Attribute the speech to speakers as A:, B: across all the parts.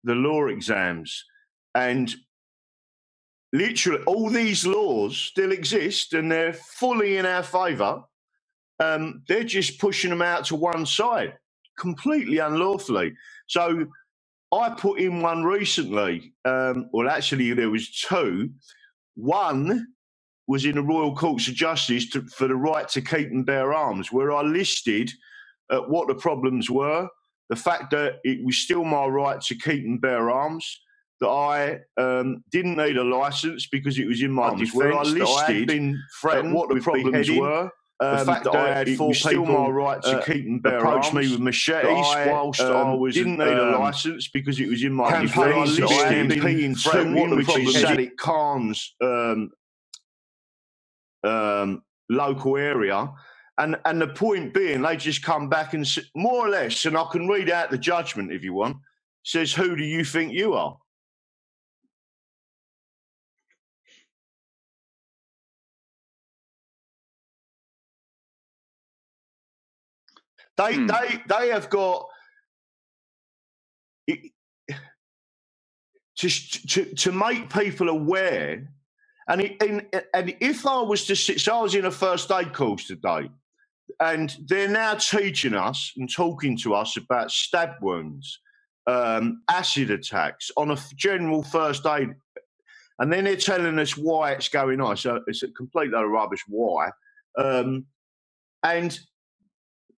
A: the law exams, and literally all these laws still exist and they're fully in our favour. They're just pushing them out to one side, completely unlawfully. So I put in one recently. Well, actually, there was two. One was in the Royal Courts of Justice for the right to keep and bear arms, where I listed what the problems were, the fact that it was still my right to keep and bear arms, that I didn't need a licence because it was in my defence, where I listed been threatened what the problems were. The fact that I had four people my right to keep and bear approach me with machetes whilst I was didn't need a licence because it was in my defence. I had been threatened, which is Sadiq Khan's local area. And the point being, they just come back and more or less, and I can read out the judgment if you want, says, who do you think you are? They have got to make people aware, and if I was to sit, so I was in a first aid course today, and they're now teaching us and talking to us about stab wounds, acid attacks on a general first aid, and then they're telling us why it's going on. So it's a complete load of rubbish. Why? And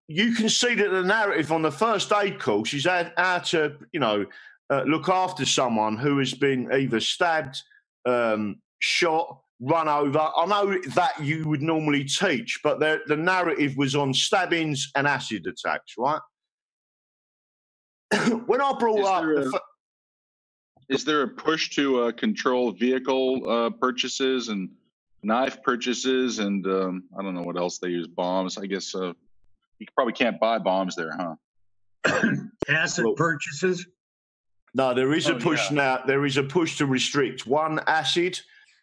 A: you can see that the narrative on the first aid course is how to, look after someone who has been either stabbed, shot, run over. I know that you would normally teach, but the narrative was on stabbings and acid attacks, right? When I brought
B: is there a push to control vehicle purchases and knife purchases and I don't know what else they use, bombs, I guess. You probably can't buy bombs there, huh?
C: Acid purchases?
A: No, there is a push now. There is a push to restrict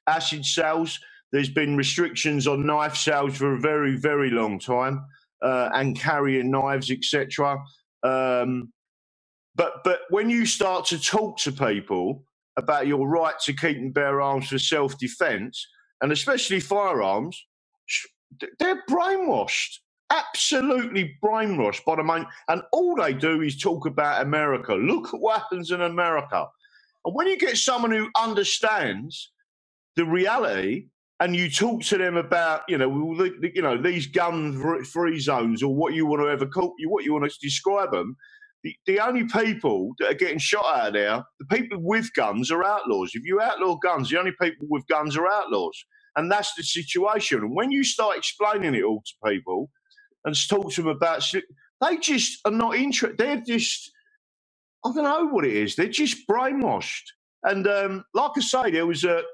A: acid sales. There's been restrictions on knife sales for a very, very long time, and carrying knives, etc. But when you start to talk to people about your right to keep and bear arms for self-defence, and especially firearms, they're brainwashed. Absolutely brainwashed by the main, and all they do is talk about America. Look at what happens in America. And when you get someone who understands the reality, and you talk to them about, these gun-free zones, or what you want to ever call, what you want to describe them, the only people that are getting shot out of there, the people with guns, are outlaws. If you outlaw guns, the only people with guns are outlaws, and that's the situation. And when you start explaining it all to people and talk to them about, they just are not interested. They're just, I don't know what it is. They're just brainwashed. And like I say, there was a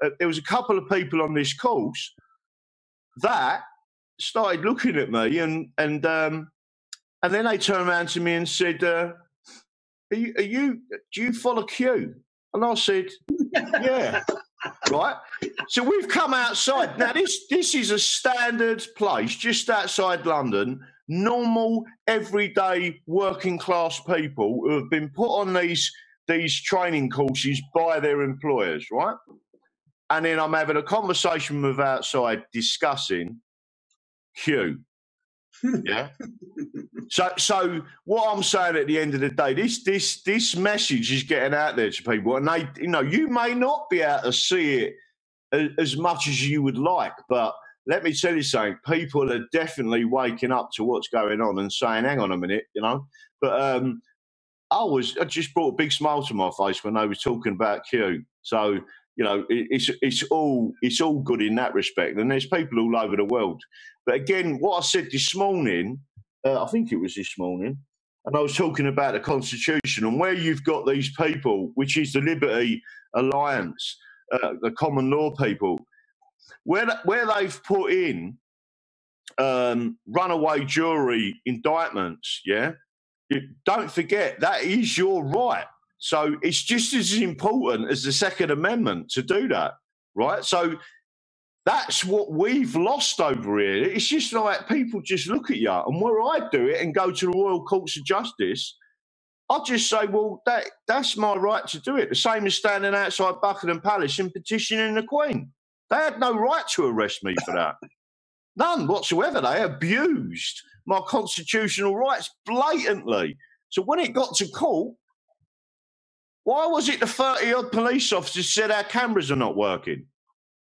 A: couple of people on this course that started looking at me, and then they turned around to me and said, do you follow Q? And I said, yeah. Right. So we've come outside. Now, this is a standard place just outside London, normal, everyday, working class people who have been put on these training courses by their employers, right? And then I'm having a conversation with outside discussing Q. Yeah. So what I'm saying at the end of the day, this message is getting out there to people, and they, you may not be able to see it as much as you would like, but let me tell you something, people are definitely waking up to what's going on and saying, hang on a minute, But I just brought a big smile to my face when they were talking about Q. So, it's all good in that respect, and there's people all over the world. But again, what I said this morning, I think it was this morning, and I was talking about the Constitution and where you've got these people, which is the Liberty Alliance, the common law people, where they've put in runaway jury indictments, yeah? Don't forget, that is your right. So it's just as important as the Second Amendment to do that, right? So that's what we've lost over here. It's just like people just look at you, and where I do it and go to the Royal Courts of Justice, I'd just say, well, that's my right to do it. The same as standing outside Buckingham Palace and petitioning the Queen. They had no right to arrest me for that. None whatsoever. They abused my constitutional rights blatantly. So when it got to court, why was it the 30-odd police officers said our cameras are not working?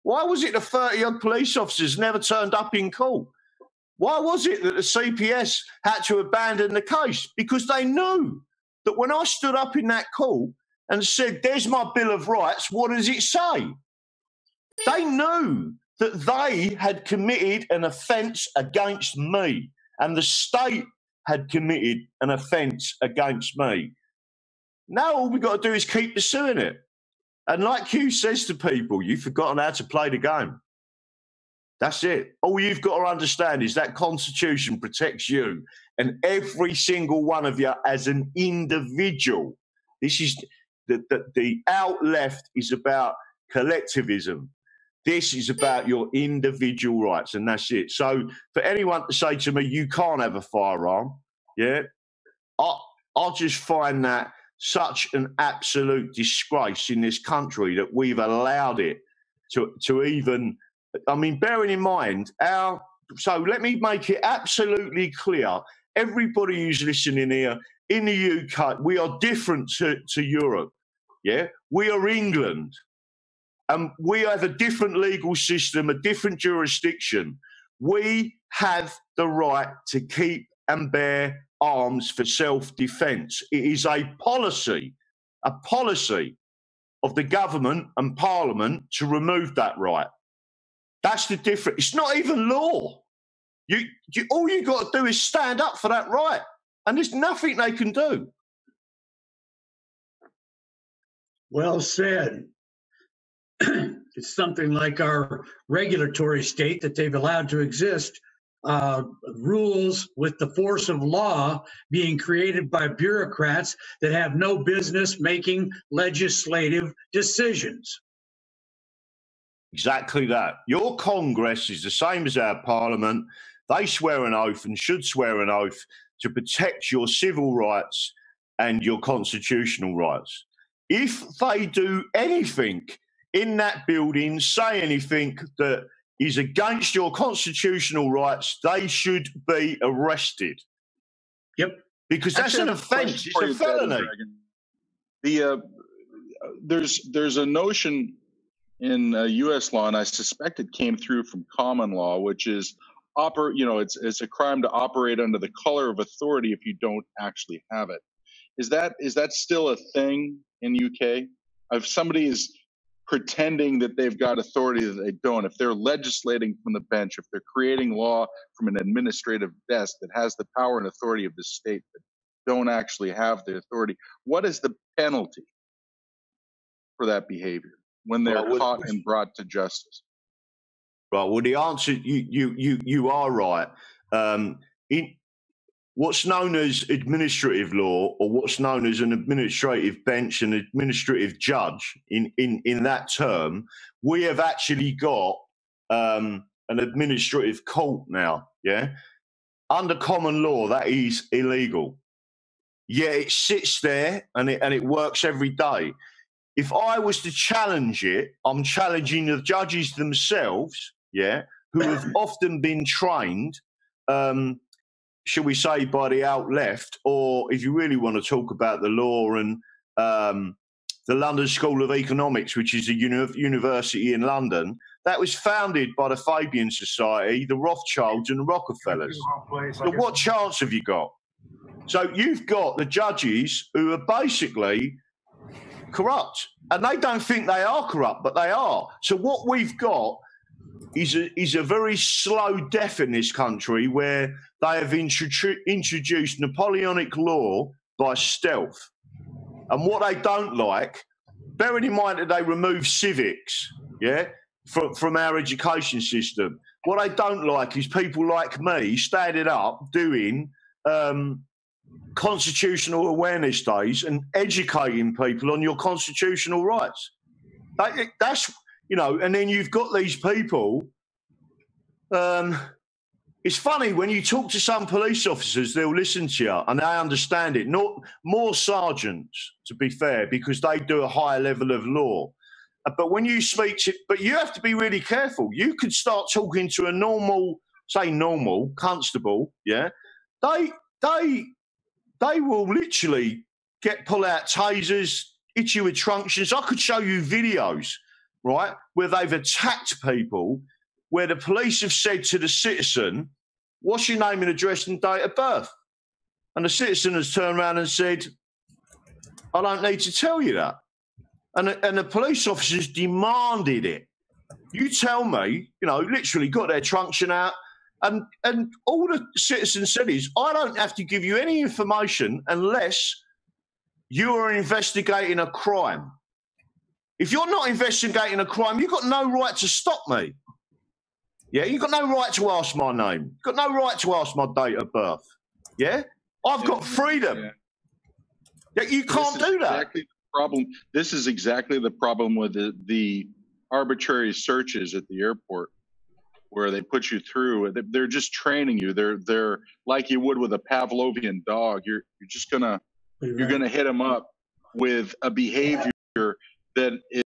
A: Why was it the 30-odd police officers never turned up in court? Why was it that the CPS had to abandon the case? Because they knew that when I stood up in that court and said, there's my Bill of Rights, what does it say? They knew that they had committed an offence against me and the state had committed an offence against me. Now all we've got to do is keep pursuing it. And like Hugh says to people, you've forgotten how to play the game. That's it. All you've got to understand is that Constitution protects you and every single one of you as an individual. This is the out left is about collectivism. This is about your individual rights, and that's it. So for anyone to say to me, you can't have a firearm, yeah, I just find that such an absolute disgrace in this country that we've allowed it to even... I mean, bearing in mind, so let me make it absolutely clear. Everybody who's listening here, in the UK, we are different to Europe, yeah? We are England, and we have a different legal system, a different jurisdiction. We have the right to keep and bear arms for self-defence. It is a policy of the government and Parliament to remove that right. That's the difference. It's not even law. All you got to do is stand up for that right, and there's nothing they can do.
C: Well said. It's something like our regulatory state that they've allowed to exist. Rules with the force of law being created by bureaucrats that have no business making legislative decisions.
A: Exactly that. Your Congress is the same as our Parliament. They swear an oath and should swear an oath to protect your civil rights and your constitutional rights. If they do anything in that building, say anything that is against your constitutional rights, they should be arrested.
C: Yep.
A: Because that's an offence. It's a felony.
B: There's a notion in U.S. law, and I suspect it came through from common law, which is it's a crime to operate under the color of authority if you don't actually have it. Is that still a thing in UK? If somebody is pretending that they've got authority that they don't, if they're legislating from the bench, if they're creating law from an administrative desk that has the power and authority of the state but don't actually have the authority, what is the penalty for that behavior when they're caught and brought to justice?
A: Right. Well, the answer, you are right. In what's known as administrative law, or what's known as an administrative bench, an administrative judge, in that term, we have actually got an administrative court now. Yeah, under common law, that is illegal. Yeah, it sits there and it works every day. If I was to challenge it, I'm challenging the judges themselves, yeah, who have often been trained, shall we say, by the out left, or if you really want to talk about the law and the London School of Economics, which is a university in London, that was founded by the Fabian Society, the Rothschilds and the Rockefellers. So what chance have you got? So you've got the judges who are basically corrupt, and they don't think they are corrupt, but they are. So what we've got is a very slow death in this country, where they have introduced Napoleonic law by stealth. And what they don't like, bearing in mind that they remove civics, yeah, from our education system, what they don't like is people like me standing up doing constitutional awareness days and educating people on your constitutional rights. That's, you know, and then you've got these people, it's funny when you talk to some police officers, they'll listen to you and they understand it. Not more sergeants, to be fair, because they do a higher level of law. But when you speak to, but you have to be really careful. You could start talking to a normal, say normal constable, yeah. They will literally pull out tasers, hit you with truncheons. I could show you videos, right, where they've attacked people, where the police have said to the citizen, "What's your name and address and date of birth?" And the citizen has turned around and said, "I don't need to tell you that." And the police officers demanded it. You tell me, literally got their truncheon out. And all the citizen said is, "I don't have to give you any information unless you are investigating a crime. If you're not investigating a crime, you've got no right to stop me. Yeah, you've got no right to ask my name. You've got no right to ask my date of birth. Yeah? I've got freedom. Yeah, you can't do that."
B: Exactly the problem. This is exactly the problem with the arbitrary searches at the airport, where they put you through. They're just training you. They're like you would with a Pavlovian dog. You're gonna hit them up with a behavior that is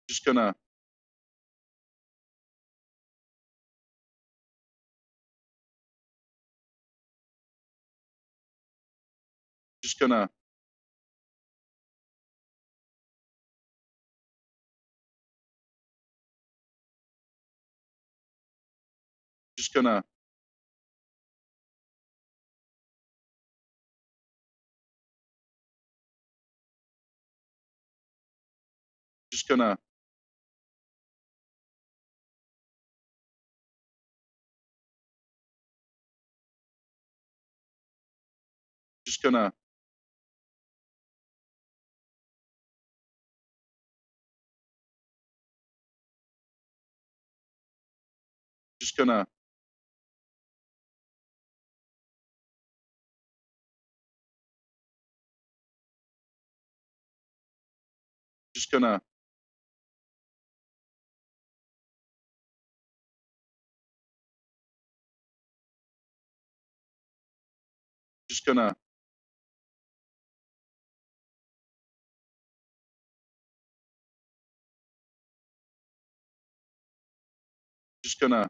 B: just gonna just gonna just gonna just gonna just gonna just gonna just gonna just gonna just gonna